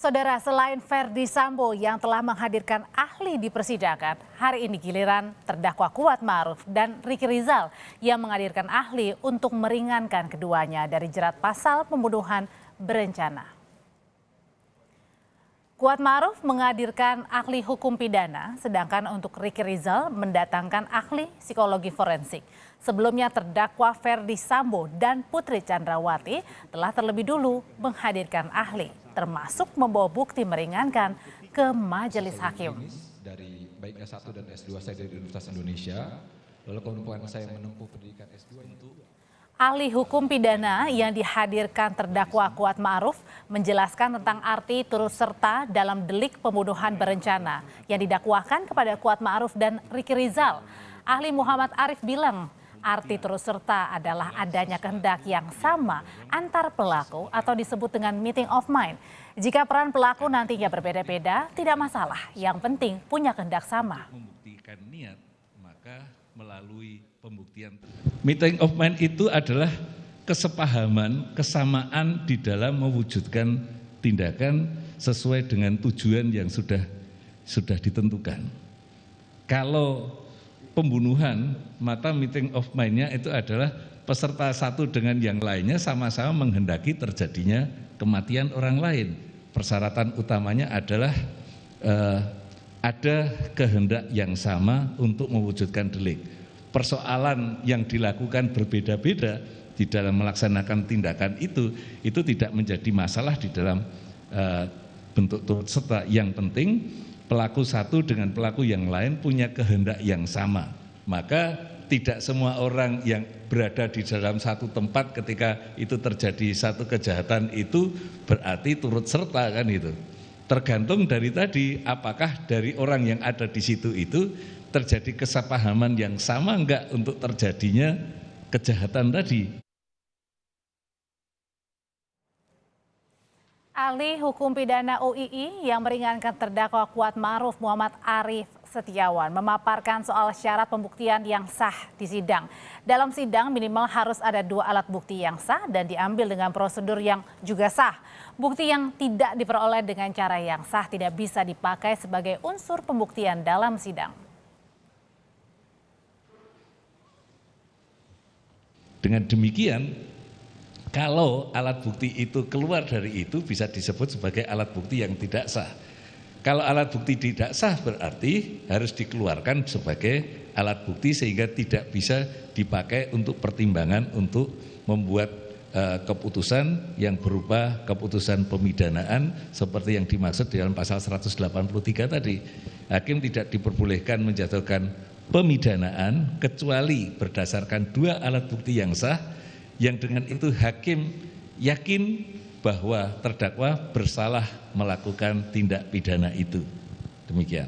Saudara, selain Verdi Sambo yang telah menghadirkan ahli di persidangan, hari ini giliran terdakwa Kuat Ma'ruf dan Ricky Rizal yang menghadirkan ahli untuk meringankan keduanya dari jerat pasal pembunuhan berencana. Kuat Ma'ruf menghadirkan ahli hukum pidana, sedangkan untuk Ricky Rizal mendatangkan ahli psikologi forensik. Sebelumnya terdakwa Verdi Sambo dan Putri Chandrawati telah terlebih dulu menghadirkan ahli, termasuk membawa bukti meringankan ke majelis hakim. Dari baik S1 dan S2 saya dari Universitas Indonesia, lalu kemudian saya menempuh pendidikan S2 itu. Ahli hukum pidana yang dihadirkan terdakwa Kuat Ma'ruf menjelaskan tentang arti turut serta dalam delik pembunuhan berencana yang didakwakan kepada Kuat Ma'ruf dan Ricky Rizal. Ahli Muhammad Arif bilang, arti turut serta adalah adanya kehendak yang sama antar pelaku atau disebut dengan meeting of mind. Jika peran pelaku nantinya berbeda-beda, tidak masalah. Yang penting punya kehendak sama. Membuktikan niat, maka melalui pembuktian. Meeting of mind itu adalah kesepahaman, kesamaan di dalam mewujudkan tindakan sesuai dengan tujuan yang sudah ditentukan. Kalau pembunuhan, maka meeting of mind-nya itu adalah peserta satu dengan yang lainnya sama-sama menghendaki terjadinya kematian orang lain. Persyaratan utamanya adalah ada kehendak yang sama untuk mewujudkan delik. Persoalan yang dilakukan berbeda-beda di dalam melaksanakan tindakan itu tidak menjadi masalah di dalam bentuk turut serta. Yang penting pelaku satu dengan pelaku yang lain punya kehendak yang sama. Maka tidak semua orang yang berada di dalam satu tempat ketika itu terjadi satu kejahatan itu berarti turut serta, kan itu. Tergantung dari tadi, apakah dari orang yang ada di situ itu terjadi kesepahaman yang sama enggak untuk terjadinya kejahatan tadi. Ahli hukum pidana UII yang meringankan terdakwa Kuat Ma'ruf Muhammad Arif Setiawan memaparkan soal syarat pembuktian yang sah di sidang. Dalam sidang minimal harus ada 2 alat bukti yang sah dan diambil dengan prosedur yang juga sah. Bukti yang tidak diperoleh dengan cara yang sah tidak bisa dipakai sebagai unsur pembuktian dalam sidang. Dengan demikian, kalau alat bukti itu keluar dari itu bisa disebut sebagai alat bukti yang tidak sah. Kalau alat bukti tidak sah berarti harus dikeluarkan sebagai alat bukti sehingga tidak bisa dipakai untuk pertimbangan untuk membuat keputusan yang berupa keputusan pemidanaan seperti yang dimaksud di dalam pasal 183 tadi. Hakim tidak diperbolehkan menjatuhkan pemidanaan kecuali berdasarkan 2 alat bukti yang sah, yang dengan itu hakim yakin bahwa terdakwa bersalah melakukan tindak pidana itu. Demikian.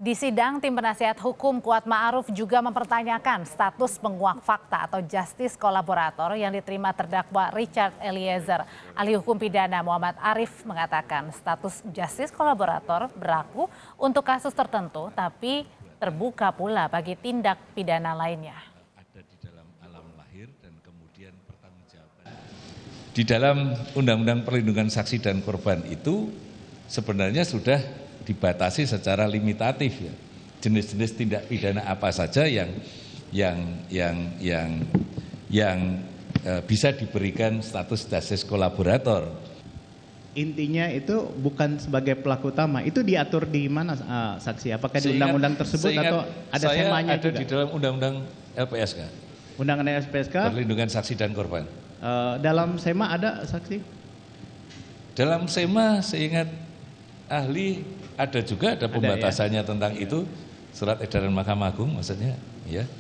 Di sidang, tim penasihat hukum Kuat Ma'ruf juga mempertanyakan status penguak fakta atau justice kolaborator yang diterima terdakwa Richard Eliezer. Ahli hukum pidana Muhammad Arif mengatakan status justice kolaborator berlaku untuk kasus tertentu, tapi terbuka pula bagi tindak pidana lainnya. Di dalam Undang-Undang Perlindungan Saksi dan Korban itu sebenarnya sudah dibatasi secara limitatif ya. Jenis-jenis tindak pidana apa saja yang bisa diberikan status justice kolaborator. Intinya itu bukan sebagai pelaku utama, itu diatur di mana saksi? Apakah di undang-undang tersebut atau ada semanya juga? Ada di dalam Undang-Undang LPSK. Undang-Undang LPSK? Perlindungan Saksi dan Korban. Dalam SEMA ada saksi? Dalam SEMA seingat ahli ada juga ada pembatasannya ya? Tentang itu, surat edaran Mahkamah Agung maksudnya, ya.